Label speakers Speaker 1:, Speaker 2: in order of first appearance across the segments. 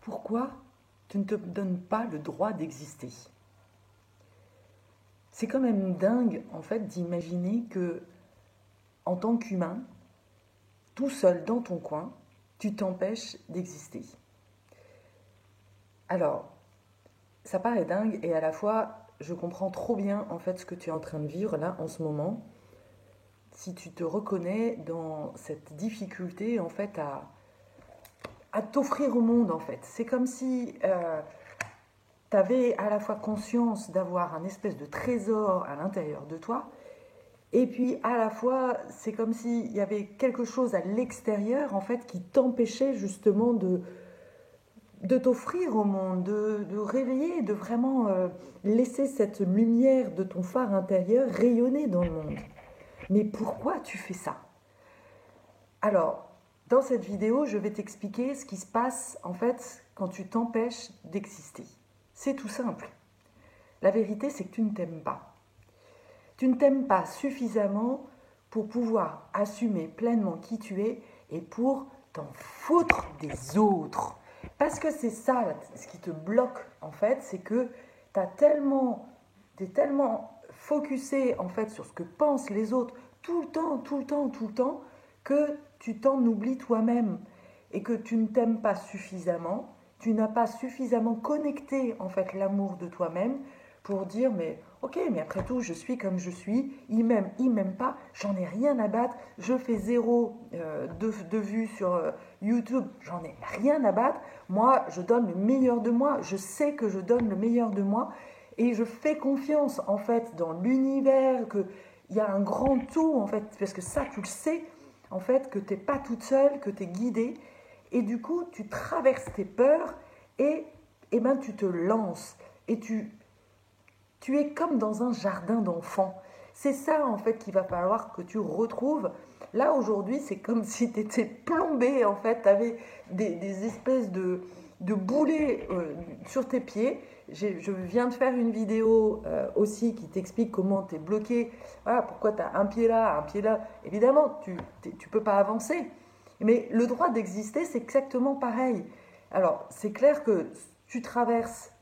Speaker 1: pourquoi tu ne te donnes pas le droit d'exister? C'est quand même dingue, en fait, d'imaginer que, en tant qu'humain, tout seul dans ton coin, tu t'empêches d'exister. Alors, ça paraît dingue et à la fois, je comprends trop bien, en fait, ce que tu es en train de vivre là, en ce moment. Si tu te reconnais dans cette difficulté, en fait, à t'offrir au monde, en fait. C'est comme si tu avais à la fois conscience d'avoir un espèce de trésor à l'intérieur de toi, et puis à la fois, c'est comme s'il y avait quelque chose à l'extérieur, en fait, qui t'empêchait justement de t'offrir au monde, de réveiller, de vraiment laisser cette lumière de ton phare intérieur rayonner dans le monde. Mais pourquoi tu fais ça? Alors, dans cette vidéo, je vais t'expliquer ce qui se passe en fait quand tu t'empêches d'exister. C'est tout simple. La vérité, c'est que tu ne t'aimes pas. Tu ne t'aimes pas suffisamment pour pouvoir assumer pleinement qui tu es et pour t'en foutre des autres. Parce que c'est ça, ce qui te bloque en fait, c'est que t'es tellement focusé en fait sur ce que pensent les autres tout le temps, que tu t'en oublies toi-même et que tu ne t'aimes pas suffisamment, tu n'as pas suffisamment connecté en fait l'amour de toi-même pour dire mais ok, mais après tout je suis comme je suis, il m'aime pas, j'en ai rien à battre, je fais zéro de vues sur YouTube, j'en ai rien à battre, moi je donne le meilleur de moi, je sais que je donne le meilleur de moi et je fais confiance en fait dans l'univers, qu'il y a un grand tout en fait, parce que ça tu le sais, en fait, que tu n'es pas toute seule, que tu es guidée, et du coup, tu traverses tes peurs et ben, tu te lances. Et tu es comme dans un jardin d'enfants. C'est ça, en fait, qu'il va falloir que tu retrouves. Là, aujourd'hui, c'est comme si tu étais plombé, en fait, tu avais des espèces de boulets sur tes pieds. Je viens de faire une vidéo aussi qui t'explique comment tu es bloqué. Voilà, pourquoi tu as un pied là, un pied là. Évidemment, tu ne peux pas avancer. Mais le droit d'exister, c'est exactement pareil. Alors, c'est clair que tu traverses,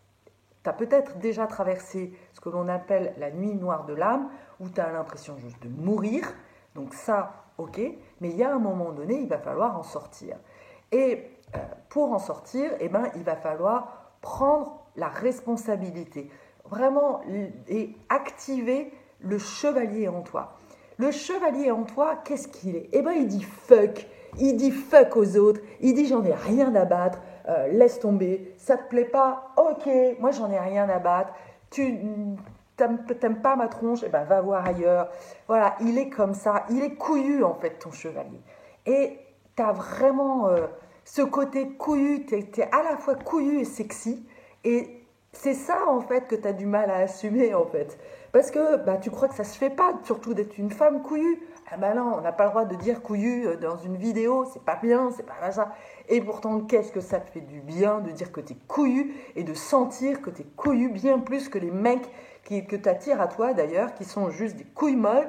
Speaker 1: tu as peut-être déjà traversé ce que l'on appelle la nuit noire de l'âme, où tu as l'impression juste de mourir. Donc ça, ok. Mais il y a un moment donné, il va falloir en sortir. Et pour en sortir, eh ben, il va falloir prendre la responsabilité, vraiment, et activer le chevalier en toi. Le chevalier en toi, qu'est-ce qu'il est? Eh bien, il dit fuck aux autres, il dit j'en ai rien à battre, laisse tomber, ça te plaît pas? Ok, moi j'en ai rien à battre, tu t'aimes pas ma tronche? Eh ben va voir ailleurs. Voilà, il est comme ça, il est couillu en fait ton chevalier. Et tu as vraiment ce côté couillu, tu es à la fois couillu et sexy, et c'est ça en fait que tu as du mal à assumer en fait. Parce que bah, tu crois que ça se fait pas, surtout d'être une femme couillue. Ah bah non, on n'a pas le droit de dire couillu dans une vidéo, c'est pas bien, c'est pas ça. Et pourtant, qu'est-ce que ça te fait du bien de dire que tu es couillu et de sentir que tu es couillu bien plus que les mecs que tu attires à toi d'ailleurs, qui sont juste des couilles molles.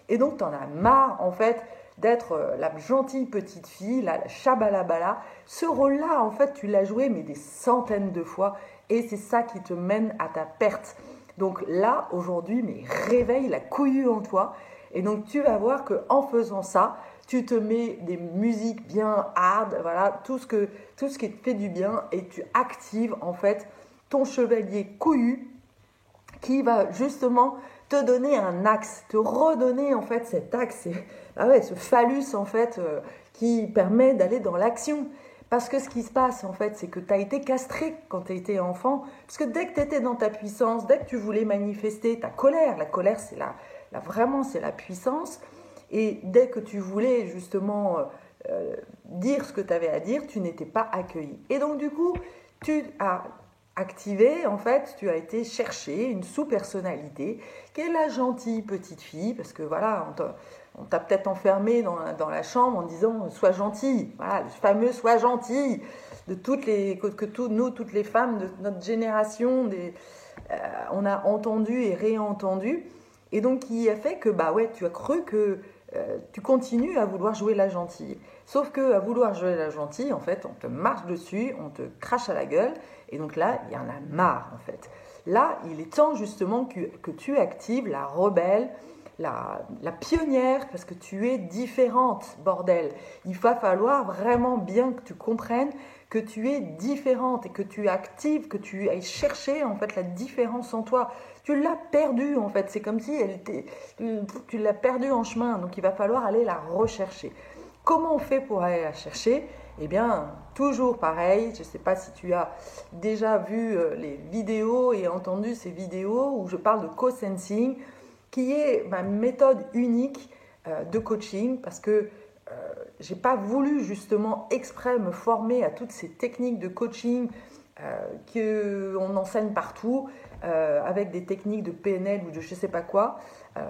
Speaker 1: Et donc, tu en as marre en fait d'être la gentille petite fille, la chabalabala. Ce rôle-là, en fait, tu l'as joué mais des centaines de fois et c'est ça qui te mène à ta perte. Donc là, aujourd'hui, mais réveille la couillue en toi. Et donc, tu vas voir qu'en faisant ça, tu te mets des musiques bien hard, voilà, tout ce qui te fait du bien et tu actives en fait ton chevalier couillu qui va justement te donner un axe, te redonner en fait cet axe, ce phallus en fait qui permet d'aller dans l'action. Parce que ce qui se passe, en fait, c'est que tu as été castré quand tu étais enfant. Parce que dès que tu étais dans ta puissance, dès que tu voulais manifester ta colère, la colère, c'est vraiment, c'est la puissance. Et dès que tu voulais, justement, dire ce que tu avais à dire, tu n'étais pas accueilli. Et donc, du coup, tu as activé, en fait, tu as été chercher une sous-personnalité qui est la gentille petite fille, parce que voilà, on t'a peut-être enfermé dans la chambre en disant « sois gentille », voilà, le fameux « sois gentille » de toutes les femmes de notre génération, on a entendu et réentendu, et donc qui a fait que, bah ouais, tu as cru que tu continues à vouloir jouer la gentille. Sauf que à vouloir jouer la gentille, en fait, on te marche dessus, on te crache à la gueule, et donc là, il y en a marre, en fait. Là, il est temps justement que tu actives la rebelle, la pionnière, parce que tu es différente, bordel. Il va falloir vraiment bien que tu comprennes que tu es différente et que tu actives, que tu ailles chercher en fait la différence en toi. Tu l'as perdue en fait, c'est comme si tu l'as perdue en chemin, donc il va falloir aller la rechercher. Comment on fait pour aller la chercher? Eh bien, toujours pareil, je ne sais pas si tu as déjà vu les vidéos et entendu ces vidéos où je parle de co-sensing, qui est ma méthode unique de coaching, parce que je n'ai pas voulu justement exprès me former à toutes ces techniques de coaching qu'on enseigne partout, avec des techniques de PNL ou de je ne sais pas quoi.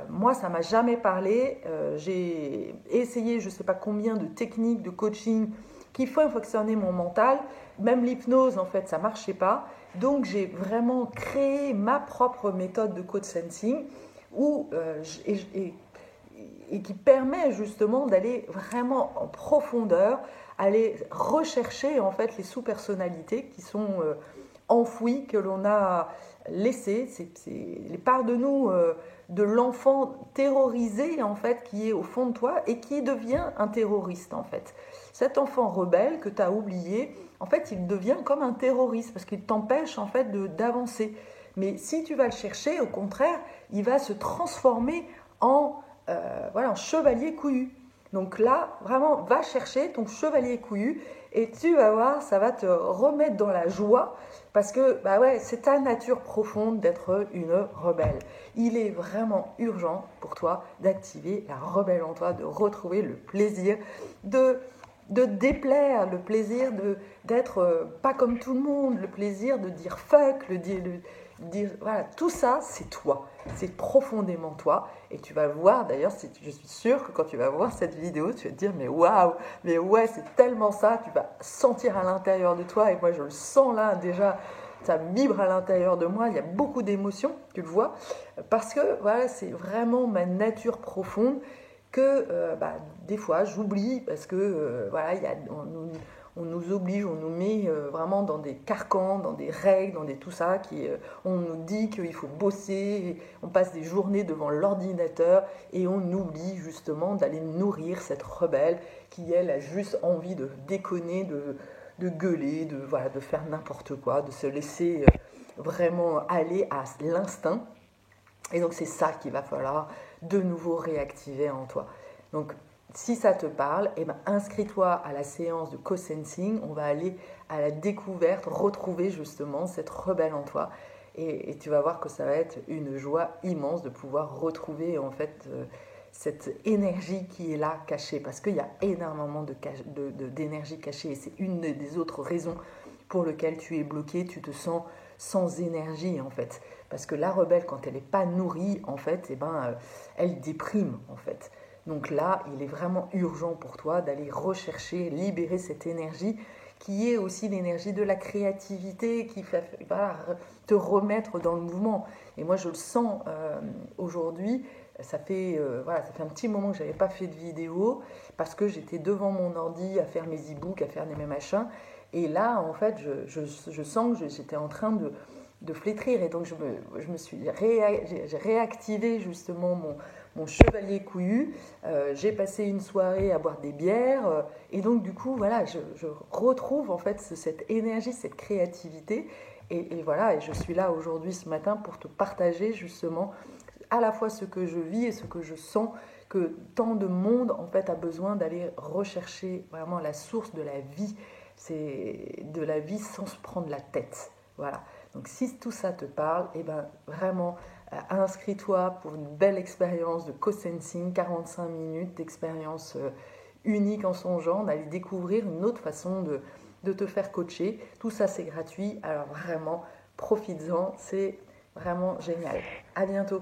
Speaker 1: Moi, ça ne m'a jamais parlé. J'ai essayé je ne sais pas combien de techniques de coaching qui font fonctionner mon mental. Même l'hypnose, en fait, ça ne marchait pas. Donc, j'ai vraiment créé ma propre méthode de coach sensing et qui permet justement d'aller vraiment en profondeur, aller rechercher en fait les sous-personnalités qui sont enfouies, que l'on a laissées, c'est les parts de nous, de l'enfant terrorisé en fait qui est au fond de toi et qui devient un terroriste en fait. Cet enfant rebelle que tu as oublié, en fait il devient comme un terroriste parce qu'il t'empêche en fait d'avancer. Mais si tu vas le chercher, au contraire, il va se transformer en chevalier couillu. Donc là, vraiment, va chercher ton chevalier couillu et tu vas voir, ça va te remettre dans la joie parce que c'est ta nature profonde d'être une rebelle. Il est vraiment urgent pour toi d'activer la rebelle en toi, de retrouver le plaisir de déplaire, le plaisir d'être pas comme tout le monde, le plaisir de dire fuck, voilà, tout ça, c'est toi, c'est profondément toi. Et tu vas voir, d'ailleurs, je suis sûre que quand tu vas voir cette vidéo, tu vas te dire, mais waouh, mais ouais, c'est tellement ça, tu vas sentir à l'intérieur de toi, et moi je le sens là déjà, ça vibre à l'intérieur de moi, il y a beaucoup d'émotions, tu le vois, parce que voilà, c'est vraiment ma nature profonde que des fois j'oublie, parce que on nous oblige, on nous met vraiment dans des carcans, dans des règles, dans tout ça, on nous dit qu'il faut bosser, on passe des journées devant l'ordinateur et on oublie justement d'aller nourrir cette rebelle qui, elle, a juste envie de déconner, de gueuler, de faire n'importe quoi, de se laisser vraiment aller à l'instinct. Et donc c'est ça qu'il va falloir de nouveau réactiver en toi. Donc si ça te parle, inscris-toi à la séance de co-sensing, on va aller à la découverte, retrouver justement cette rebelle en toi et tu vas voir que ça va être une joie immense de pouvoir retrouver en fait cette énergie qui est là cachée, parce qu'il y a énormément d'énergie cachée et c'est une des autres raisons pour lesquelles tu es bloqué, tu te sens sans énergie en fait, parce que la rebelle quand elle n'est pas nourrie en fait, elle déprime en fait. Donc là, il est vraiment urgent pour toi d'aller rechercher, libérer cette énergie qui est aussi l'énergie de la créativité, qui va te remettre dans le mouvement. Et moi, je le sens aujourd'hui, ça fait un petit moment que je n'avais pas fait de vidéo parce que j'étais devant mon ordi à faire mes e-books, à faire mes machins. Et là, en fait, je sens que j'étais en train de flétrir. Et donc, j'ai réactivé justement mon chevalier couillu. J'ai passé une soirée à boire des bières. Et donc, du coup, voilà, je retrouve en fait cette énergie, cette créativité. Et voilà, et je suis là aujourd'hui, ce matin, pour te partager justement à la fois ce que je vis et ce que je sens que tant de monde en fait a besoin d'aller rechercher vraiment la source de la vie. C'est de la vie sans se prendre la tête. Voilà. Donc si tout ça te parle, vraiment inscris-toi pour une belle expérience de co-sensing, 45 minutes d'expérience unique en son genre, d'aller découvrir une autre façon de te faire coacher. Tout ça c'est gratuit, alors vraiment profites-en, c'est vraiment génial. À bientôt.